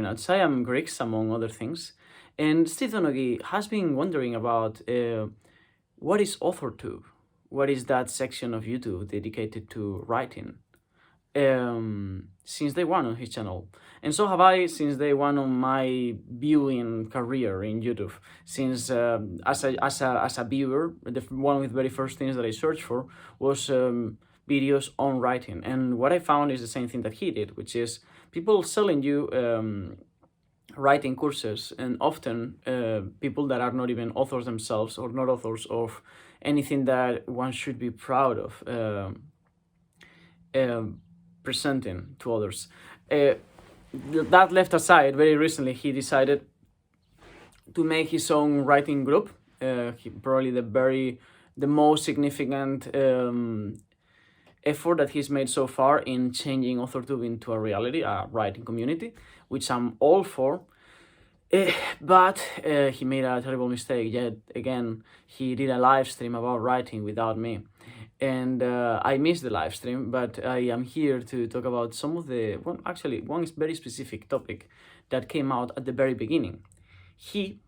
I am Grix, among other things, and Steve Donoghue has been wondering about what is AuthorTube? What is that section of YouTube dedicated to writing? Since day one on his channel, and so have I since day one on my viewing career in YouTube. Since as a viewer, one of the very first things that I searched for was videos on writing, and what I found is the same thing that he did, which is people selling you writing courses, and often people that are not even authors themselves or not authors of anything that one should be proud of. Presenting to others. That left aside, very recently he decided to make his own writing group. Probably the most significant effort that he's made so far in changing AuthorTube into a reality, a writing community, which I'm all for. But he made a terrible mistake yet again. He did a live stream about writing without me, and I missed the live stream, but I am here to talk about some of the one very specific topic that came out at the very beginning. He,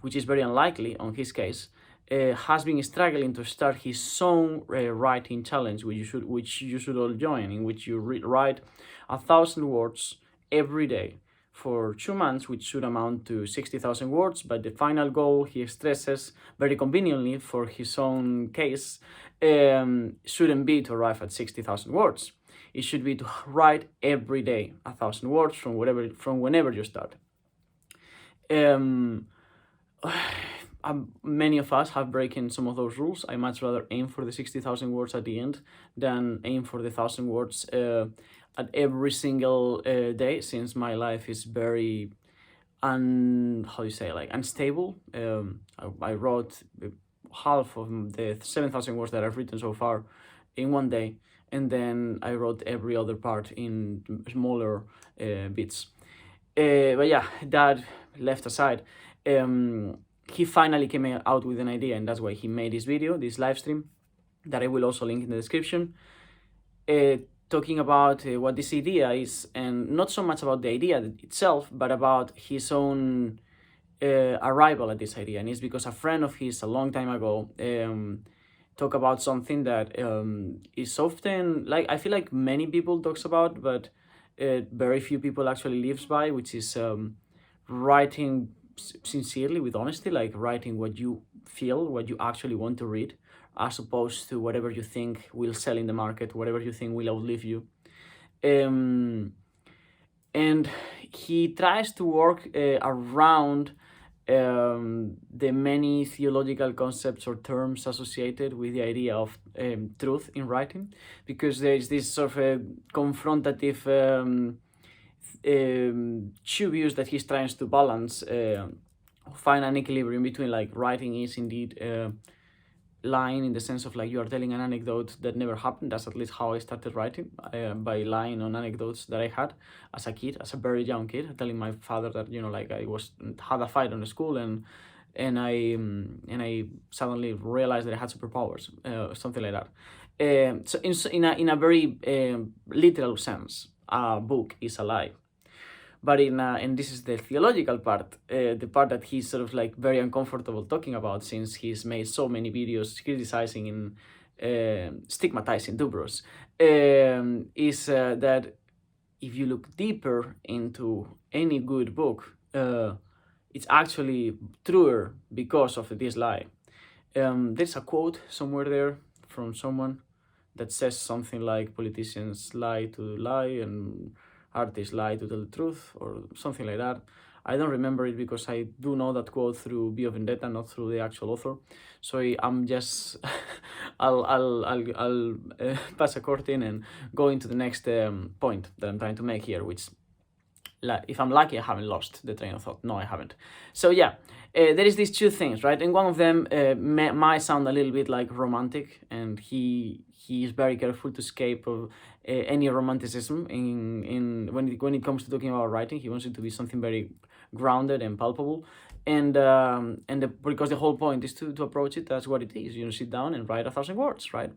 which is very unlikely on his case, has been struggling to start his own writing challenge, which you should all join, in which you write 1,000 words every day for 2 months, which should amount to 60,000 words. But the final goal, he stresses very conveniently for his own case, shouldn't be to arrive at 60,000 words. It should be to write every day 1,000 words from whenever you start. Many of us have broken some of those rules. I much rather aim for the 60,000 words at the end than aim for the 1,000 words at every single day, since my life is very unstable. I wrote half of the 7,000 words that I've written so far in one day, and then I wrote every other part in smaller bits. But yeah, that left aside, he finally came out with an idea, and that's why he made this video, this live stream, that I will also link in the description, talking about what this idea is, and not so much about the idea itself, but about his own arrival at this idea. And it's because a friend of his a long time ago talked about something that is often, like, I feel like many people talks about, but very few people actually lives by, which is writing sincerely, with honesty, like writing what you feel, what you actually want to read, as opposed to whatever you think will sell in the market, whatever you think will outlive you. And he tries to work around the many theological concepts or terms associated with the idea of truth in writing, because there is this sort of a confrontative two views that he's trying to balance, find an equilibrium between, like, writing is indeed lying in the sense of, like, you are telling an anecdote that never happened. That's at least how I started writing, by lying on anecdotes that I had as a kid, as a very young kid, telling my father that, like, I had a fight on the school, and I suddenly realized that I had superpowers, something like that. So in a very literal sense, a book is a lie. But and this is the theological part, the part that he's sort of, like, very uncomfortable talking about, since he's made so many videos criticizing and stigmatizing Dubros, is that if you look deeper into any good book, it's actually truer because of this lie. There's a quote somewhere there from someone that says something like, politicians lie to lie and artists lie to tell the truth, or something like that. I don't remember it because I do know that quote through V for Vendetta, not through the actual author. So I'm just I'll pass a curtain and go into the next point that I'm trying to make here, which, if I'm lucky, I haven't lost the train of thought. No, I haven't. So yeah, there is these two things, right? And one of them might sound a little bit like romantic, and he is very careful to escape of any romanticism in when it comes to talking about writing. He wants it to be something very grounded and palpable, and because the whole point is to approach it as what it is. Sit down and write 1,000 words, right?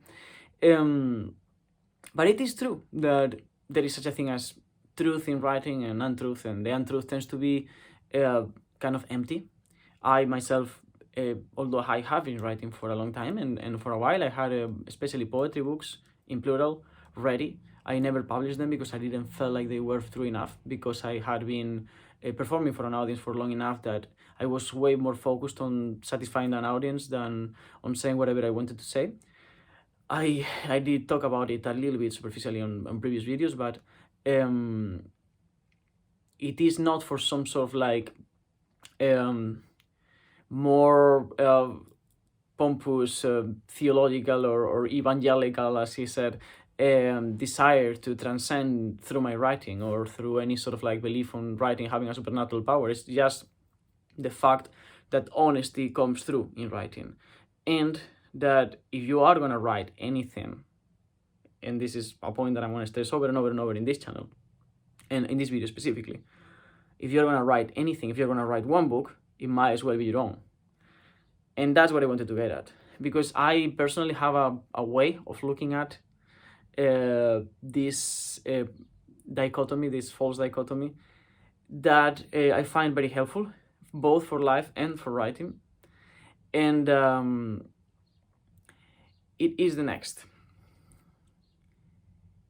But it is true that there is such a thing as truth in writing and untruth, and the untruth tends to be kind of empty. I myself, although I have been writing for a long time and for a while, I had especially poetry books in plural ready. I never published them because I didn't feel like they were true enough, because I had been performing for an audience for long enough that I was way more focused on satisfying an audience than on saying whatever I wanted to say. I did talk about it a little bit superficially on previous videos, but it is not for some sort of like more pompous theological or evangelical, as he said, desire to transcend through my writing or through any sort of like belief on writing having a supernatural power. It's just the fact that honesty comes through in writing, and that if you are going to write anything, and this is a point that I'm going to stress over and over and over in this channel and in this video specifically, if you're going to write anything, if you're going to write one book, it might as well be your own. And that's what I wanted to get at, because I personally have a way of looking at this dichotomy, this false dichotomy, that I find very helpful, both for life and for writing. And it is the next.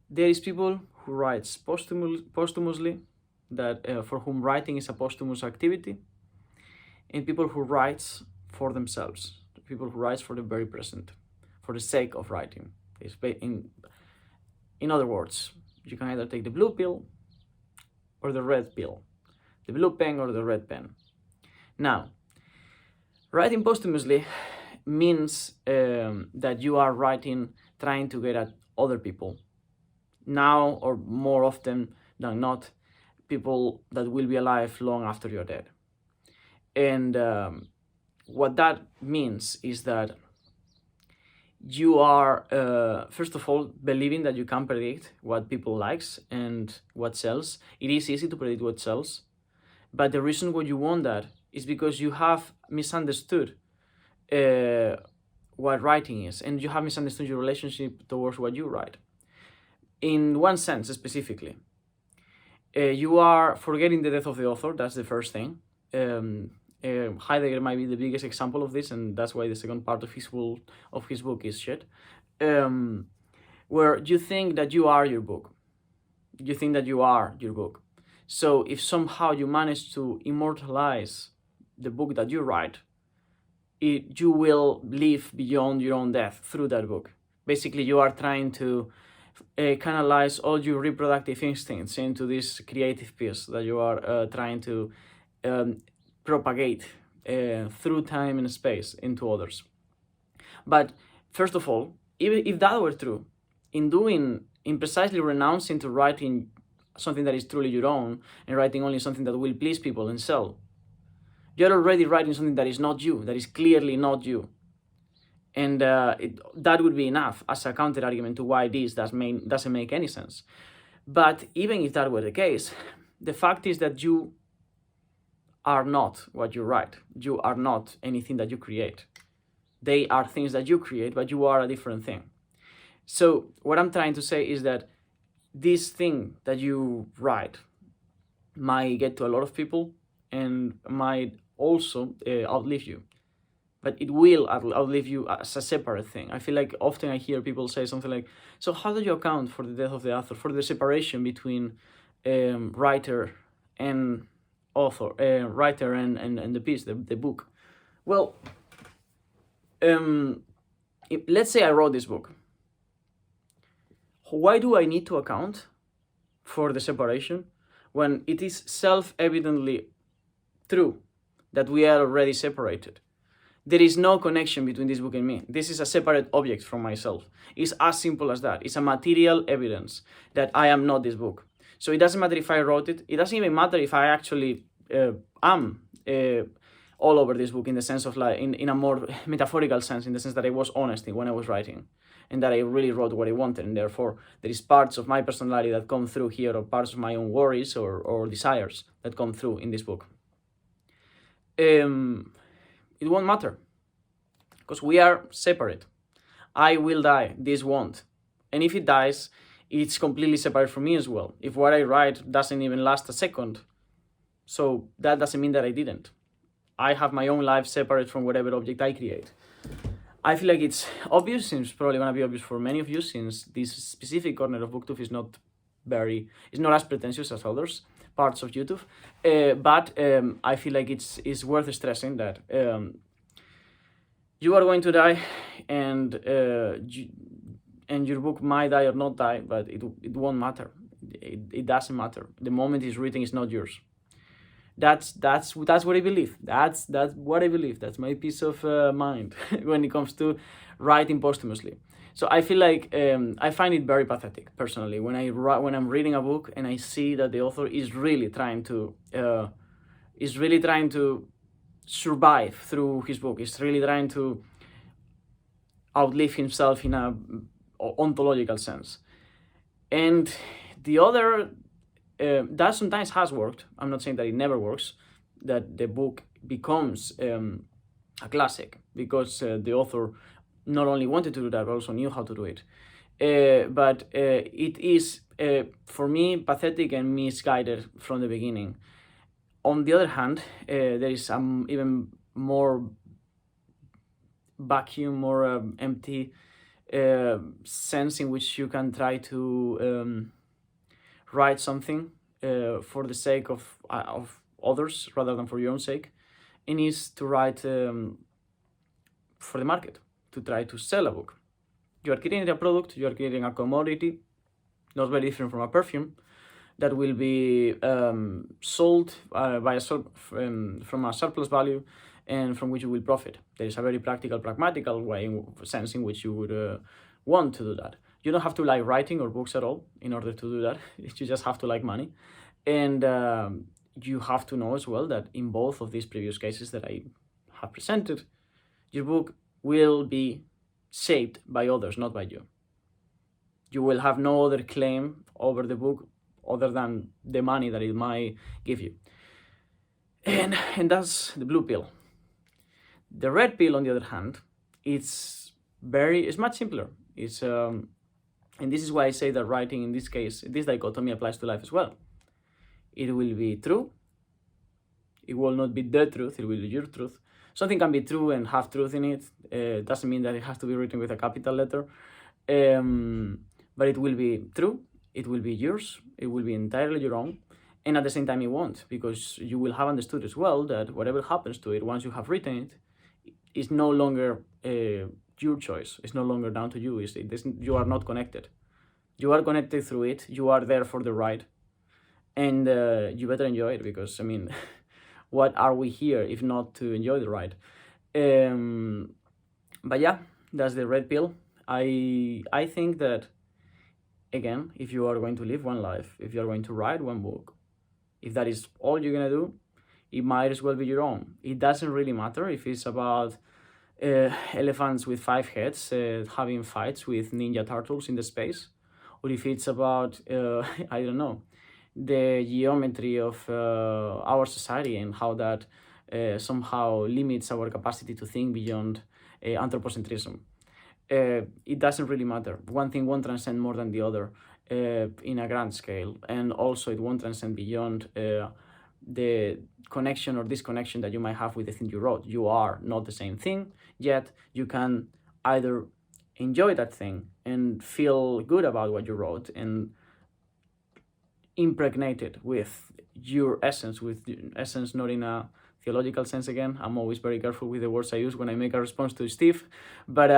There is people who write posthumously, that for whom writing is a posthumous activity, and people who write for themselves, people who write for the very present, for the sake of writing. In other words, you can either take the blue pill or the red pill, the blue pen or the red pen. Now, writing posthumously means that you are writing trying to get at other people. Now, or more often than not, people that will be alive long after you're dead. And what that means is that you are, first of all, believing that you can predict what people likes and what sells. It is easy to predict what sells, but the reason why you want that is because you have misunderstood what writing is, and you have misunderstood your relationship towards what you write. In one sense, specifically, you are forgetting the death of the author. That's the first thing. Heidegger might be the biggest example of this, and that's why the second part of his book is shit. Where you think that you are your book. You think that you are your book. So if somehow you manage to immortalize the book that you write, you will live beyond your own death through that book. Basically, you are trying to canalize all your reproductive instincts into this creative piece that you are trying to propagate through time and space into others. But first of all, if that were true, in precisely renouncing to writing something that is truly your own and writing only something that will please people and sell, you're already writing something that is not you, that is clearly not you. And that would be enough as a counter argument to why this doesn't make any sense. But even if that were the case, the fact is that you are not what you write. You are not anything that you create. They are things that you create, but you are a different thing. So what I'm trying to say is that this thing that you write might get to a lot of people and might also outlive you. But it will outlive you as a separate thing. I feel like often I hear people say something like, so how do you account for the death of the author, for the separation between writer and author, writer and the piece, the book? Well, let's say I wrote this book. Why do I need to account for the separation when it is self-evidently true that we are already separated? There is no connection between this book and me. This is a separate object from myself. It's as simple as that. It's a material evidence that I am not this book. So it doesn't matter if I wrote it. It doesn't even matter if I actually am all over this book in the sense of like, in a more metaphorical sense, in the sense that I was honest when I was writing and that I really wrote what I wanted. And therefore, there is parts of my personality that come through here, or parts of my own worries or desires that come through in this book. It won't matter, because we are separate. I will die, this won't. And if it dies, it's completely separate from me as well. If what I write doesn't even last a second, so that doesn't mean that I didn't. I have my own life separate from whatever object I create. I feel like it's obvious, and it's probably gonna be obvious for many of you, since this specific corner of BookTube is not as pretentious as others parts of YouTube. But I feel like it's worth stressing that you are going to die, and your book might die or not die, but it won't matter. It doesn't matter. The moment it's written is not yours. That's what I believe. That's what I believe. That's my peace of mind when it comes to writing posthumously. So I feel like I find it very pathetic personally when I'm reading a book and I see that the author is really trying to survive through his book. Is really trying to outlive himself in a ontological sense, and the other. That sometimes has worked. I'm not saying that it never works, that the book becomes a classic because the author not only wanted to do that, but also knew how to do it. But it is, for me, pathetic and misguided from the beginning. On the other hand, there is even more vacuum, more empty sense in which you can try to write something for the sake of others rather than for your own sake, and is to write for the market, to try to sell a book. You are creating a product, you are creating a commodity, not very different from a perfume, that will be sold from a surplus value and from which you will profit. There is a very practical sense in which you would want to do that. You don't have to like writing or books at all in order to do that. You just have to like money. And you have to know as well that in both of these previous cases that I have presented, your book will be shaped by others, not by you. You will have no other claim over the book other than the money that it might give you. And that's the blue pill. The red pill, on the other hand, it's much simpler. It's and this is why I say that writing in this case, this dichotomy applies to life as well. It will be true. It will not be the truth. It will be your truth. Something can be true and have truth in it. Doesn't mean that it has to be written with a capital letter. But it will be true. It will be yours. It will be entirely your own. And at the same time, it won't, because you will have understood as well that whatever happens to it once you have written it is no longer your choice. It's no longer down to you. You are not connected. You are connected through it. You are there for the ride, and you better enjoy it, because I mean, what are we here if not to enjoy the ride? But yeah, that's the red pill. I think that, again, if you are going to live one life, if you are going to write one book, if that is all you're gonna do, it might as well be your own. It doesn't really matter if it's about elephants with 5 heads having fights with ninja turtles in the space, or if it's about I don't know, the geometry of our society and how that somehow limits our capacity to think beyond anthropocentrism. It doesn't really matter. One thing won't transcend more than the other in a grand scale, and also it won't transcend beyond the connection or disconnection that you might have with the thing you wrote. You are not the same thing, yet you can either enjoy that thing and feel good about what you wrote and impregnate it with your essence, not in a theological sense. Again, I'm always very careful with the words I use when I make a response to Steve, but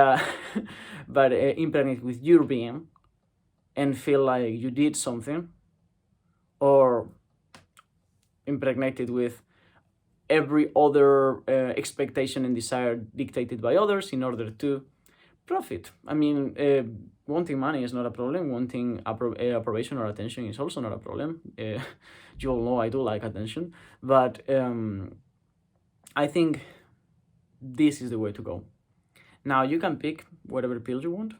impregnate with your being and feel like you did something, or impregnated with every other expectation and desire dictated by others in order to profit. I mean, wanting money is not a problem. Wanting approbation or attention is also not a problem. You all know I do like attention, but I think this is the way to go. Now, you can pick whatever pill you want.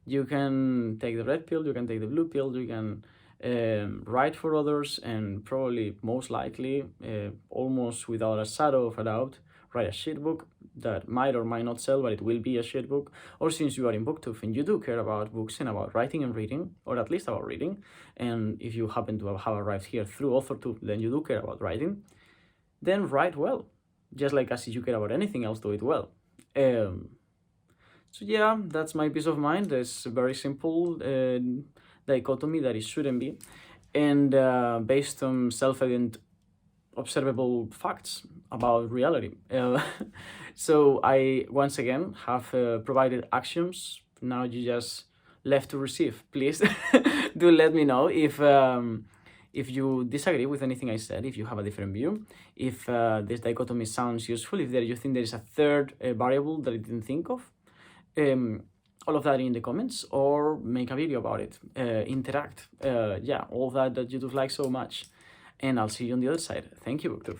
You can take the red pill, you can take the blue pill, you can write for others, and probably most likely, almost without a shadow of a doubt, write a shit book that might or might not sell, but it will be a shit book. Or since you are in booktube and you do care about books and about writing and reading, or at least about reading, and if you happen to have arrived here through AuthorTube, then you do care about writing, then write well. Just like as you care about anything else, do it well. So yeah, that's my peace of mind. It's a very simple dichotomy that it shouldn't be, and based on self-evident observable facts about reality. So I once again have provided axioms. Now you just left to receive. Please do let me know if you disagree with anything I said, if you have a different view, if this dichotomy sounds useful, if you think there is a third variable that I didn't think of. All of that in the comments, or make a video about it, interact, yeah, all that you do like so much. And I'll see you on the other side. Thank you, BookTube.